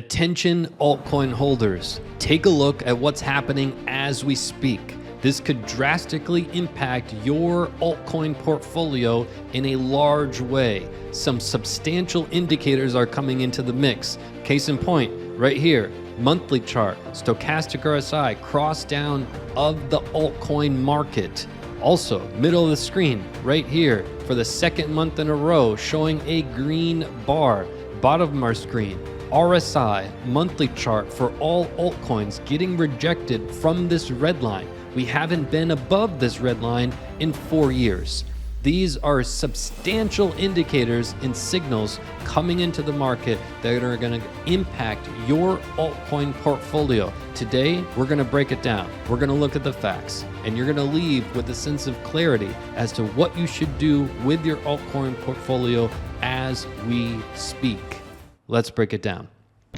Attention altcoin holders, take a look at what's happening as we speak. This could drastically impact your altcoin portfolio in a large way. Some substantial indicators are coming into the mix. Case in point, right here, monthly chart, Stochastic RSI, cross down of the altcoin market. Also, middle of the screen, right here, for the second month in a row, showing a green bar. Bottom of our screen, RSI, monthly chart for all altcoins getting rejected from this red line. We haven't been above this red line in 4 years. These are substantial indicators and signals coming into the market that are going to impact your altcoin portfolio. Today, we're going to break it down. We're going to look at the facts, and you're going to leave with a sense of clarity as to what you should do with your altcoin portfolio as we speak. Let's break it down.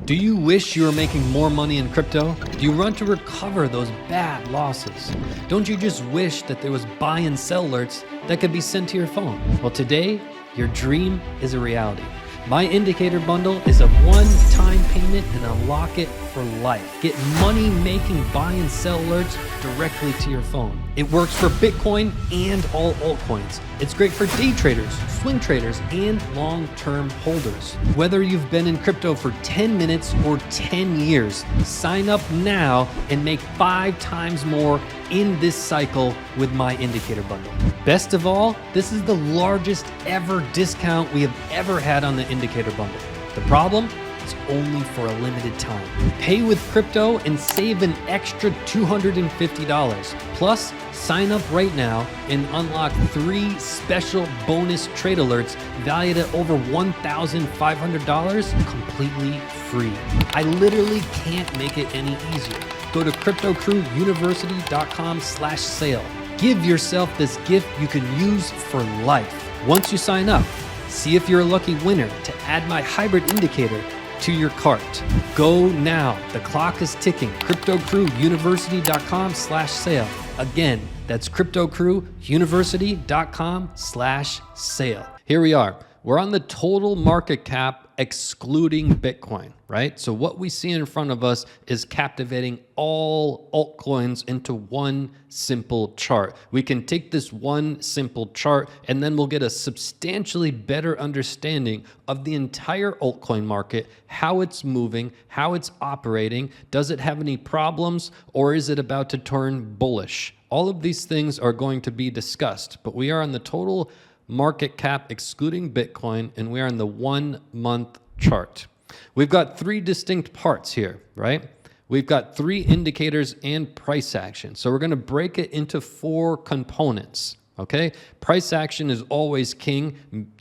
Do you wish you were making more money in crypto? Do you want to recover those bad losses? Don't you just wish that there was buy and sell alerts that could be sent to your phone? Well, today, your dream is a reality. My indicator bundle is a one-time payment and unlock it for life. Get money-making buy and sell alerts directly to your phone. It works for Bitcoin and all altcoins. It's great for day traders, swing traders, and long-term holders. Whether you've been in crypto for 10 minutes or 10 years, sign up now and make 5 times more in this cycle with my indicator bundle. Best of all, this is the largest ever discount we have ever had on the indicator bundle. The problem? It's only for a limited time. Pay with crypto and save an extra $250. Plus, sign up right now and unlock 3 special bonus trade alerts valued at over $1,500 completely free. I literally can't make it any easier. Go to cryptocrewuniversity.com/sale. Give yourself this gift you can use for life. Once you sign up, see if you're a lucky winner to add my hybrid indicator to your cart. Go now. The clock is ticking. cryptocrewuniversity.com/sale. Again, that's cryptocrewuniversity.com/sale. Here we are. We're on the total market cap excluding Bitcoin, right? So what we see in front of us is captivating all altcoins into one simple chart. We can take this one simple chart and then we'll get a substantially better understanding of the entire altcoin market, how it's moving, how it's operating, does it have any problems, or is it about to turn bullish? All of these things are going to be discussed, but we are on the total market cap excluding Bitcoin, and we are in the 1 month chart. We've got 3 distinct parts here, right? We've got 3 indicators and price action. So we're going to break it into 4 components, okay? Price action is always king.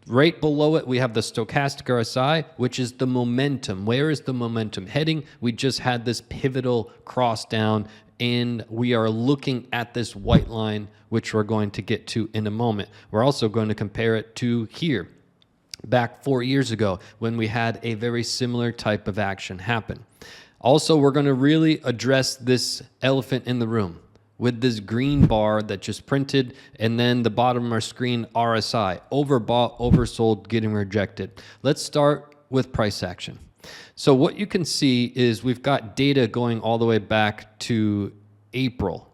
Right below it, we have the Stochastic RSI, which is the momentum. Where is the momentum heading? We just had this pivotal cross down, and we are looking at this white line, which we're going to get to in a moment. We're also going to compare it to here, back 4 years ago, when we had a very similar type of action happen. Also, we're going to really address this elephant in the room with this green bar that just printed, and then the bottom of our screen, RSI, overbought, oversold, getting rejected. Let's start with price action. So what you can see is we've got data going all the way back to April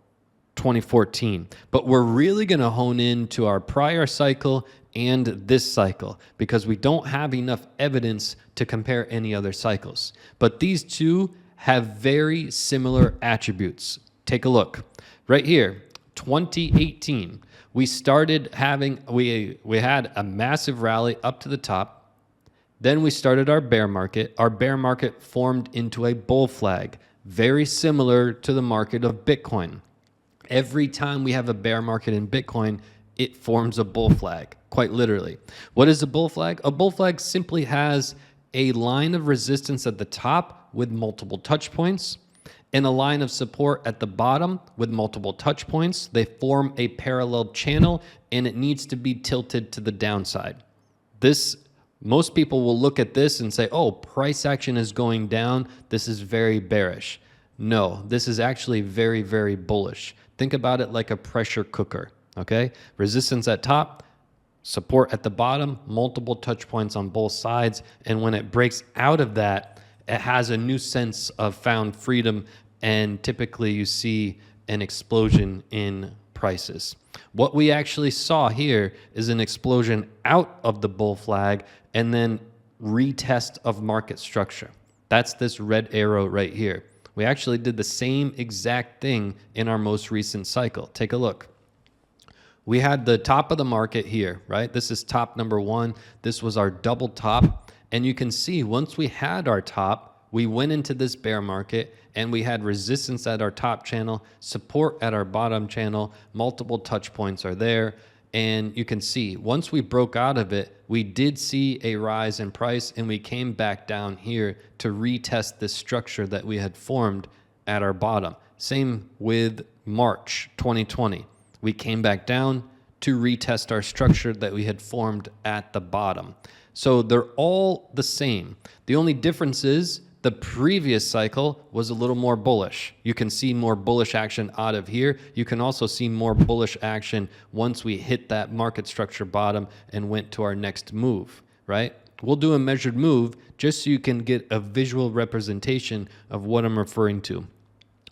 2014, but we're really going to hone in to our prior cycle and this cycle because we don't have enough evidence to compare any other cycles. But these two have very similar attributes. Take a look. Right here, 2018, we started having, we had a massive rally up to the top. Then we started our bear market. Our bear market formed into a bull flag, very similar to the market of Bitcoin. Every time we have a bear market in Bitcoin, it forms a bull flag, quite literally. What is a bull flag? A bull flag simply has a line of resistance at the top with multiple touch points and a line of support at the bottom with multiple touch points. They form a parallel channel and it needs to be tilted to the downside. Most people will look at this and say, oh, price action is going down. This is very bearish. No, this is actually very, very bullish. Think about it like a pressure cooker, okay? Resistance at top, support at the bottom, multiple touch points on both sides. And when it breaks out of that it has a new sense of found freedom, and typically you see an explosion in prices. What we actually saw here is an explosion out of the bull flag and then retest of market structure. That's this red arrow right here. We actually did the same exact thing in our most recent cycle. Take a look. We had the top of the market here, right? This is top number one. This was our double top. And you can see once we had our top, we went into this bear market and we had resistance at our top channel, support at our bottom channel, multiple touch points are there. And you can see once we broke out of it, we did see a rise in price and we came back down here to retest this structure that we had formed at our bottom. Same with March 2020. We came back down to retest our structure that we had formed at the bottom. So they're all the same. The only difference is the previous cycle was a little more bullish. You can see more bullish action out of here. You can also see more bullish action once we hit that market structure bottom and went to our next move, right? We'll do a measured move just so you can get a visual representation of what I'm referring to.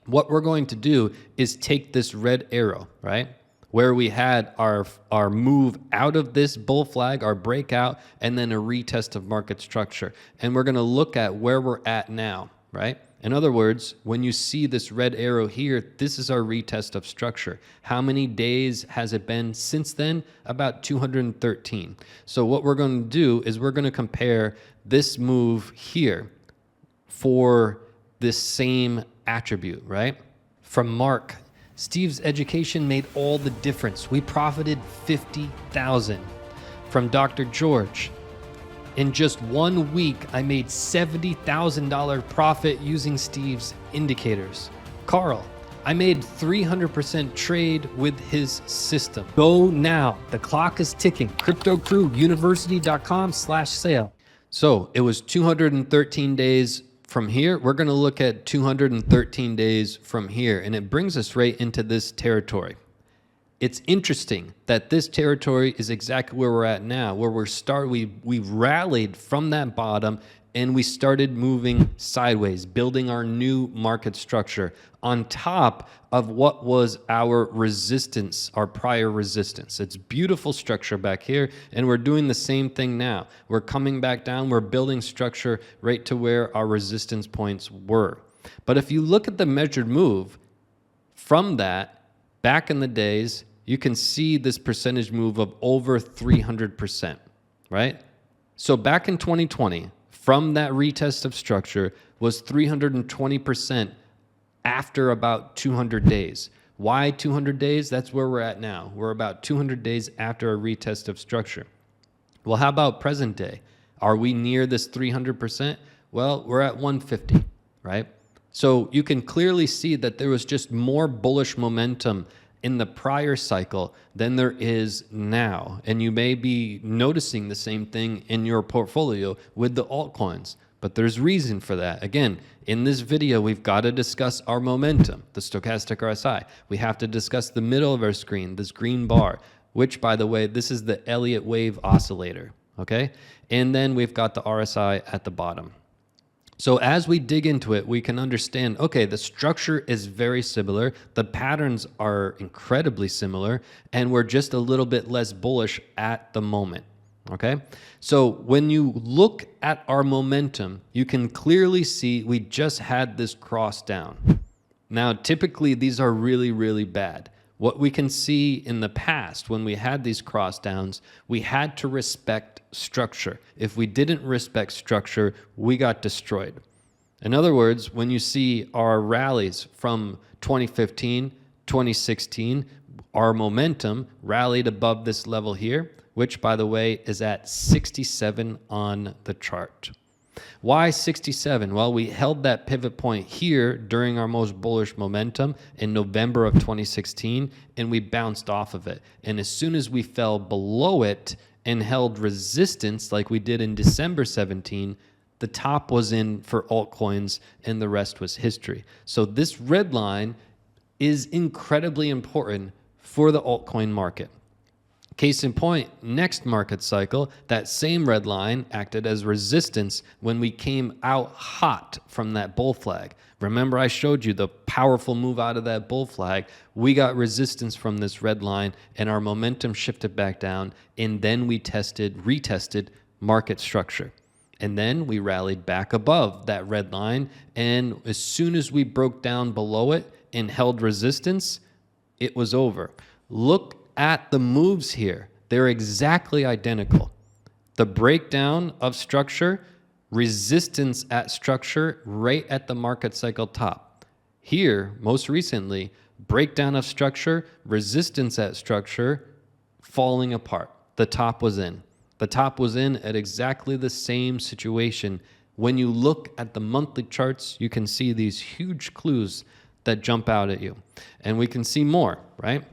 What we're going to do is take this red arrow, right? Where we had our move out of this bull flag, our breakout, and then a retest of market structure. And we're going to look at where we're at now, right? In other words, when you see this red arrow here, this is our retest of structure. How many days has it been since then? About 213. So what we're going to do is we're going to compare this move here for this same attribute, right? From Mark, Steve's education made all the difference. We profited $50,000. From Dr. George, in just 1 week, I made $70,000 profit using Steve's indicators. Carl, I made 300% trade with his system. Go now. The clock is ticking. CryptoCrewUniversity.com/sale. So it was 213 days from here. We're going to look at 213 days from here, and it brings us right into this territory. It's interesting that this territory is exactly where we're at now, where we rallied from that bottom and we started moving sideways, building our new market structure on top of what was our resistance, our prior resistance. It's beautiful structure back here, and we're doing the same thing now. We're coming back down, we're building structure right to where our resistance points were. But if you look at the measured move from that, back in the days, you can see this percentage move of over 300%, right? So back in 2020, from that retest of structure was 320% after about 200 days. Why 200 days? That's where we're at now. We're about 200 days after a retest of structure. Well, how about present day? Are we near this 300%? Well, we're at 150, right? So you can clearly see that there was just more bullish momentum in the prior cycle than there is now. And you may be noticing the same thing in your portfolio with the altcoins, but there's reason for that. Again, in this video, we've got to discuss our momentum, the stochastic RSI. We have to discuss the middle of our screen, this green bar, which, by the way, this is the Elliot wave oscillator, okay? And then we've got the RSI at the bottom. So as we dig into it, we can understand, okay, the structure is very similar, the patterns are incredibly similar, and we're just a little bit less bullish at the moment, okay? So when you look at our momentum, you can clearly see we just had this cross down. Now, typically, these are really, really bad. What we can see in the past, when we had these cross downs, we had to respect structure. If we didn't respect structure, we got destroyed. In other words, when you see our rallies from 2015, 2016, our momentum rallied above this level here, which, by the way, is at 67 on the chart. Why 67? Well, we held that pivot point here during our most bullish momentum in November of 2016, and we bounced off of it. And as soon as we fell below it and held resistance like we did in December 17, the top was in for altcoins and the rest was history. So this red line is incredibly important for the altcoin market. Case in point, next market cycle, that same red line acted as resistance when we came out hot from that bull flag. Remember, I showed you the powerful move out of that bull flag. We got resistance from this red line and our momentum shifted back down, and then we retested market structure. And then we rallied back above that red line, and as soon as we broke down below it and held resistance, it was over. Look at the moves here. They're exactly identical. The breakdown of structure, resistance at structure right at the market cycle top. Here, most recently, breakdown of structure, resistance at structure, falling apart. The top was in. The top was in at exactly the same situation. When you look at the monthly charts, you can see these huge clues that jump out at you. And we can see more, right?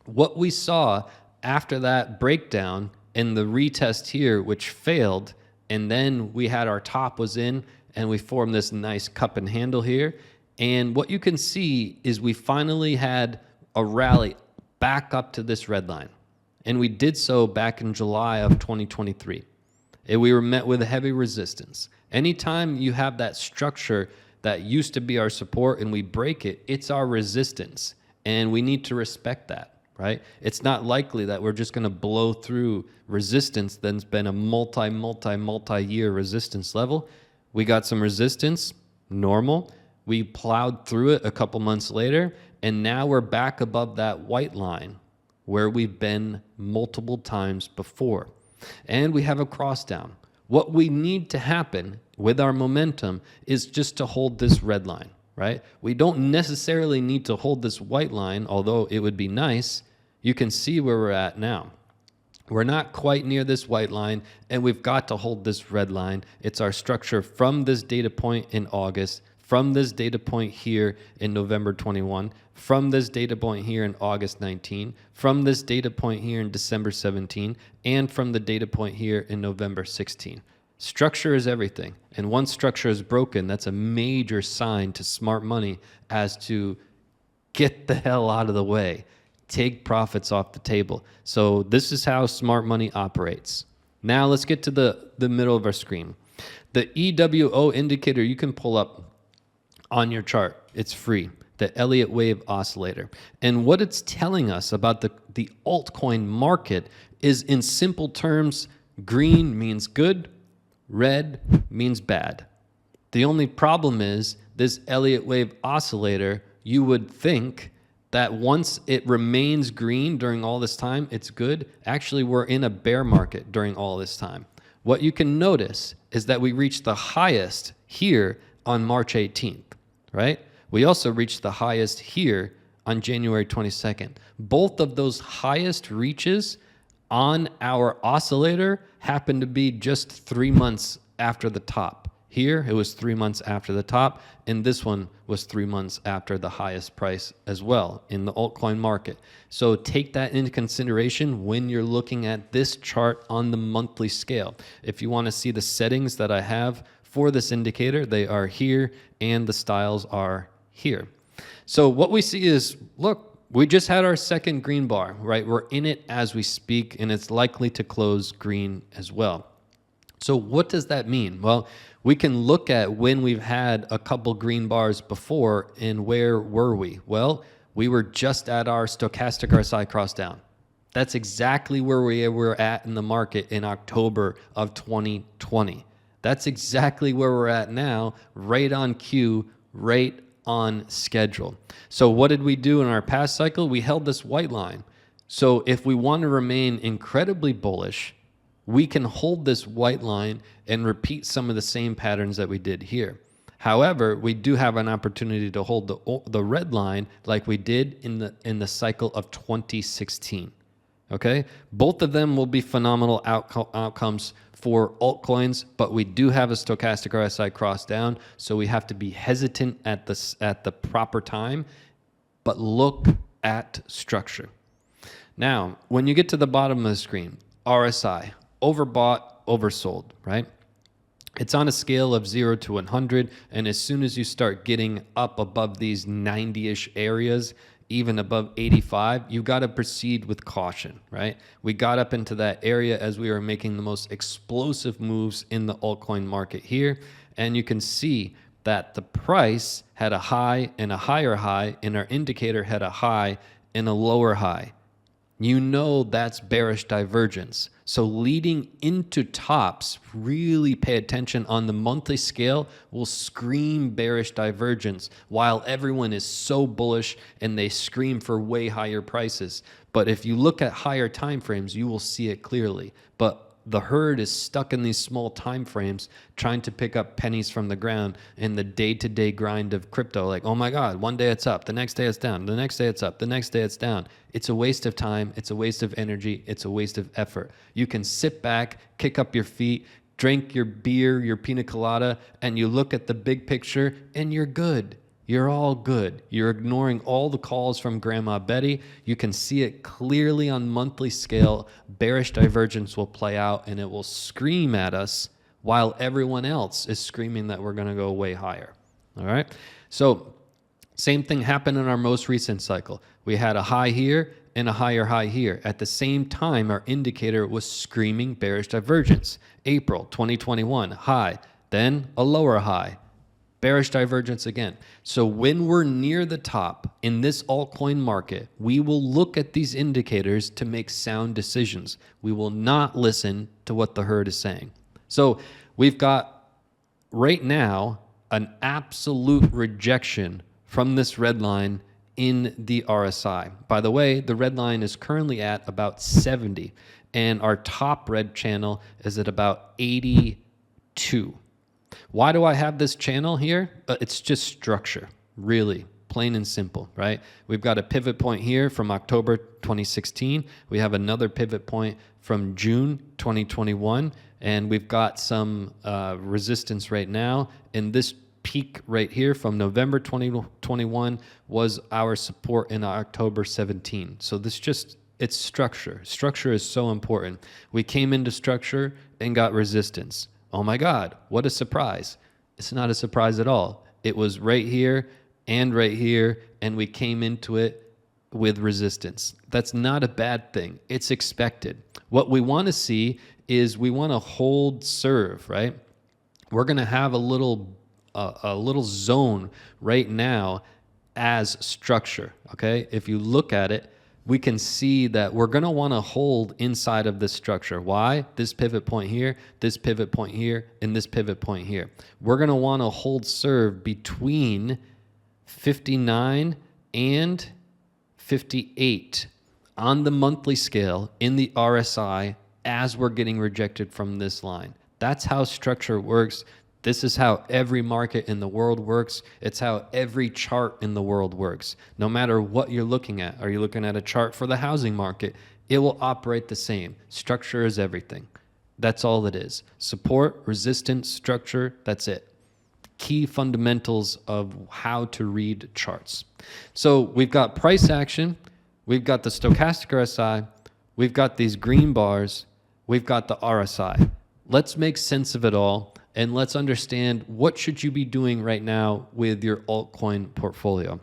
What we saw after that breakdown in the retest here, which failed, and then we had our top was in, and we formed this nice cup and handle here. And what you can see is we finally had a rally back up to this red line. And we did so back in July of 2023. And we were met with heavy resistance. Anytime you have that structure that used to be our support and we break it, it's our resistance. And we need to respect that, right? It's not likely that we're just going to blow through resistance that's been a multi-year resistance level. We got some resistance, normal. We plowed through it a couple months later, and now we're back above that white line where we've been multiple times before. And we have a cross down. What we need to happen with our momentum is just to hold this red line, right? We don't necessarily need to hold this white line, although it would be nice. You can see where we're at now. We're not quite near this white line, and we've got to hold this red line. It's our structure from this data point in August, from this data point here in November 21, from this data point here in August 19, from this data point here in December 17, and from the data point here in November 16. Structure is everything. And once structure is broken, that's a major sign to smart money as to get the hell out of the way. Take profits off the table. So this is how smart money operates. Now let's get to the middle of our screen. The EWO indicator you can pull up on your chart. It's free. The Elliot wave oscillator. And what it's telling us about the altcoin market is, in simple terms, green means good, red means bad. The only problem is this Elliot wave oscillator, you would think that once it remains green during all this time, it's good. Actually, we're in a bear market during all this time. What you can notice is that we reached the highest here on March 18th, right? We also reached the highest here on January 22nd. Both of those highest reaches on our oscillator happened to be just 3 months after the top. Here, it was 3 months after the top, and this one was 3 months after the highest price as well in the altcoin market. So take that into consideration when you're looking at this chart on the monthly scale. If you want to see the settings that I have for this indicator, they are here, and the styles are here. So what we see is, look, we just had our second green bar, right? We're in it as we speak, and it's likely to close green as well. So what does that mean? Well, we can look at when we've had a couple green bars before, and where were we? Well, we were just at our stochastic RSI cross down. That's exactly where we were at in the market in October of 2020. That's exactly where we're at now, right on cue, right on schedule. So what did we do in our past cycle? We held this white line. So if we want to remain incredibly bullish, we can hold this white line and repeat some of the same patterns that we did here. However, we do have an opportunity to hold the red line like we did in the cycle of 2016. Okay? Both of them will be phenomenal outcomes for altcoins, but we do have a stochastic RSI cross down, so we have to be hesitant at the proper time, but look at structure. Now, when you get to the bottom of the screen, RSI, overbought, oversold, right? It's on a scale of 0 to 100, and as soon as you start getting up above these 90-ish areas, even above 85, you got to proceed with caution, right? We got up into that area as we were making the most explosive moves in the altcoin market here. And you can see that the price had a high and a higher high, and our indicator had a high and a lower high. You know that's bearish divergence. So leading into tops, really pay attention on the monthly scale, will scream bearish divergence while everyone is so bullish and they scream for way higher prices. But if you look at higher time frames, you will see it clearly. But the herd is stuck in these small time frames trying to pick up pennies from the ground in the day-to-day grind of crypto. Like, oh my God, one day it's up, the next day it's down, the next day it's up, the next day it's down. It's a waste of time. It's a waste of energy. It's a waste of effort. You can sit back, kick up your feet, drink your beer, your pina colada, and you look at the big picture and you're good. You're all good. You're ignoring all the calls from Grandma Betty. You can see it clearly on monthly scale. Bearish divergence will play out and it will scream at us while everyone else is screaming that we're going to go way higher. All right. So same thing happened in our most recent cycle. We had a high here and a higher high here. At the same time, our indicator was screaming bearish divergence. April 2021, high, then a lower high. Bearish divergence again. So when we're near the top in this altcoin market, we will look at these indicators to make sound decisions. We will not listen to what the herd is saying. So we've got right now an absolute rejection from this red line in the RSI. By the way, the red line is currently at about 70 and our top red channel is at about 82. Why do I have this channel here? It's just structure, really, plain and simple, right? We've got a pivot point here from October 2016. We have another pivot point from June 2021, and we've got some resistance right now. And this peak right here from November 2021 was our support in October 17. So this just, it's structure. Structure is so important. We came into structure and got resistance. Oh my God, what a surprise. It's not a surprise at all. It was right here, and we came into it with resistance. That's not a bad thing. It's expected. What we want to see is we want to hold serve, right? We're going to have a little zone right now as structure, okay? If you look at it, we can see that we're going to want to hold inside of this structure. Why? This pivot point here, this pivot point here, and this pivot point here. We're going to want to hold serve between 59 and 58 on the monthly scale in the RSI as we're getting rejected from this line. That's how structure works. This is how every market in the world works. It's how every chart in the world works. No matter what you're looking at, are you looking at a chart for the housing market? It will operate the same. Structure is everything. That's all it is. Support, resistance, structure, that's it. Key fundamentals of how to read charts. So we've got price action. We've got the stochastic RSI. We've got these green bars. We've got the RSI. Let's make sense of it all. And let's understand what should you be doing right now with your altcoin portfolio.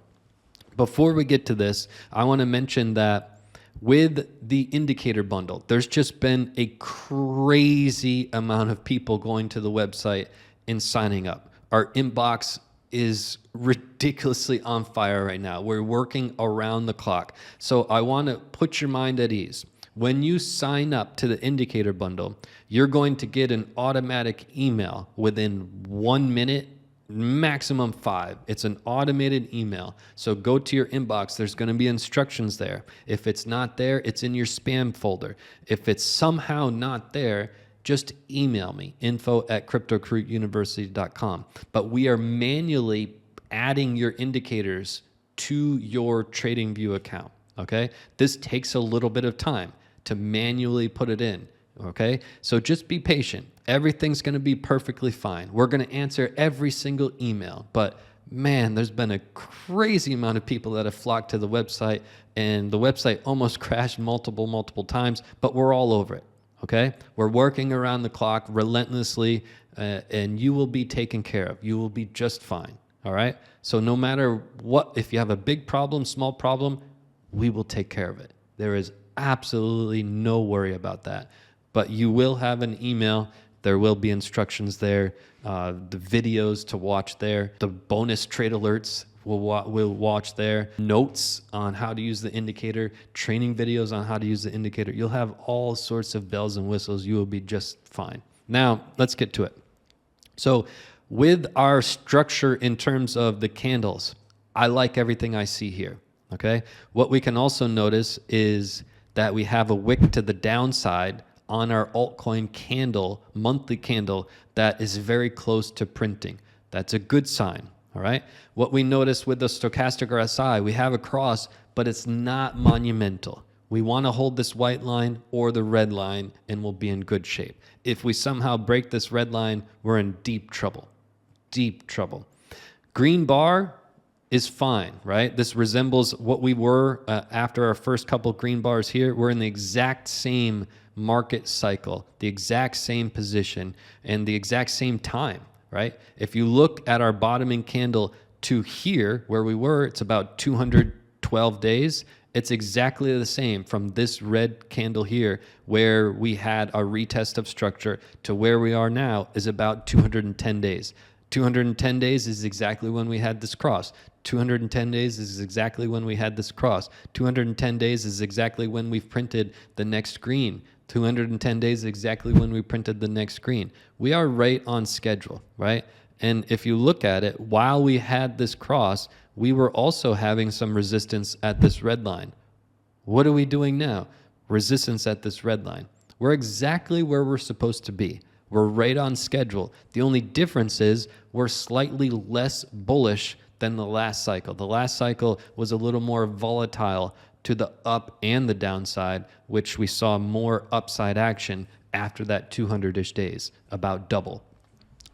Before we get to this, I want to mention that with the indicator bundle, there's just been a crazy amount of people going to the website and signing up. Our inbox is ridiculously on fire right now. We're working around the clock. So I want to put your mind at ease. When you sign up to the indicator bundle, you're going to get an automatic email within 1 minute, maximum 5. It's an automated email. So go to your inbox. There's going to be instructions there. If it's not there, it's in your spam folder. If it's somehow not there, just email me, info@cryptocrewuniversity.com. But we are manually adding your indicators to your TradingView account. Okay? This takes a little bit of time to manually put it in. Okay? So just be patient. Everything's going to be perfectly fine. We're going to answer every single email. But man, there's been a crazy amount of people that have flocked to the website, and the website almost crashed multiple times, but we're all over it. Okay? We're working around the clock relentlessly, and you will be taken care of. You will be just fine. All right. So no matter what, if you have a big problem, small problem, we will take care of it. There is absolutely no worry about that. But you will have an email. There will be instructions there, the videos to watch there, the bonus trade alerts we'll watch there, notes on how to use the indicator, training videos on how to use the indicator. You'll have all sorts of bells and whistles. You will be just fine. Now, let's get to it. So with our structure in terms of the candles, I like everything I see here, okay? What we can also notice is that we have a wick to the downside on our altcoin candle, monthly candle, that is very close to printing. That's a good sign, all right? What we notice with the stochastic RSI, we have a cross, but it's not monumental. We want to hold this white line or the red line, and we'll be in good shape. If we somehow break this red line, we're in deep trouble. Deep trouble. Green bar is fine, right? This resembles what we were after our first couple green bars here. We're in the exact same market cycle, the exact same position, and the exact same time, right? If you look at our bottoming candle to here, where we were, it's about 212 days. It's exactly the same from this red candle here, where we had a retest of structure, to where we are now is about 210 days. 210 days is exactly when we had this cross. 210 days is exactly when we had this cross. 210 days is exactly when we've printed the next green. 210 days is exactly when we printed the next green. We are right on schedule, right? And if you look at it, while we had this cross, we were also having some resistance at this red line. What are we doing now? Resistance at this red line. We're exactly where we're supposed to be. We're right on schedule. The only difference is we're slightly less bullish than the last cycle. The last cycle was a little more volatile to the up and the downside, which we saw more upside action after that 200-ish days, about double.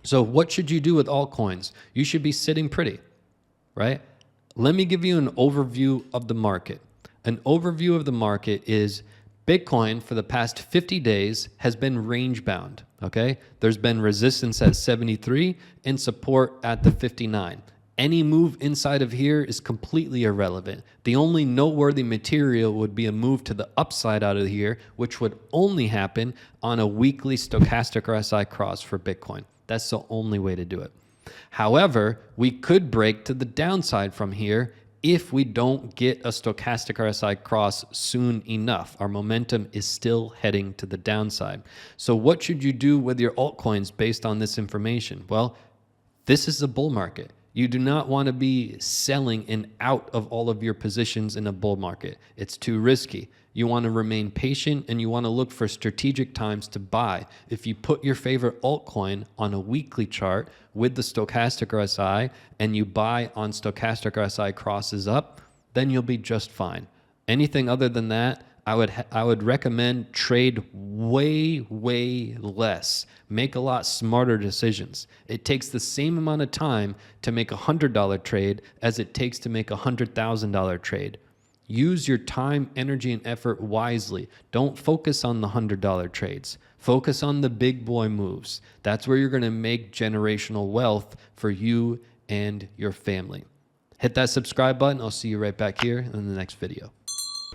So what should you do with altcoins? You should be sitting pretty, right? Let me give you an overview of the market. An overview of the market is Bitcoin for the past 50 days has been range bound, okay? There's been resistance at 73 and support at the 59. Any move inside of here is completely irrelevant. The only noteworthy material would be a move to the upside out of here, which would only happen on a weekly stochastic RSI cross for Bitcoin. That's the only way to do it. However, we could break to the downside from here if we don't get a stochastic RSI cross soon enough. Our momentum is still heading to the downside. So what should you do with your altcoins based on this information? Well, this is a bull market. You do not want to be selling in out of all of your positions in a bull market. It's too risky. You want to remain patient and you want to look for strategic times to buy. If you put your favorite altcoin on a weekly chart with the stochastic RSI and you buy on stochastic RSI crosses up, then you'll be just fine. Anything other than that, I would recommend trade way less. Make a lot smarter decisions. It takes the same amount of time to make a $100 trade as it takes to make a $100,000 trade. Use your time, energy, and effort wisely. Don't focus on the $100 trades. Focus on the big boy moves. That's where you're going to make generational wealth for you and your family. Hit that subscribe button. I'll see you right back here in the next video.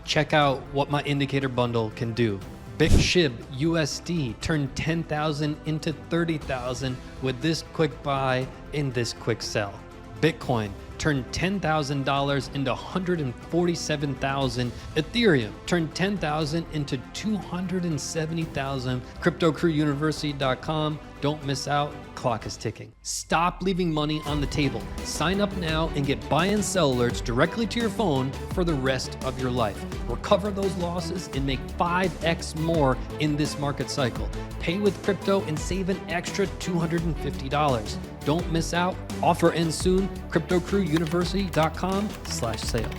Check out what my indicator bundle can do. BitShib USD turned 10,000 into 30,000 with this quick buy and this quick sell. Bitcoin turned $10,000 into 147,000. Ethereum turned 10,000 into 270,000. CryptoCrewUniversity.com. Don't miss out. Clock is ticking. Stop leaving money on the table. Sign up now and get buy and sell alerts directly to your phone for the rest of your life. Recover those losses and make 5x more in this market cycle. Pay with crypto and save an extra $250. Don't miss out. Offer ends soon. CryptoCrewUniversity.com/sale.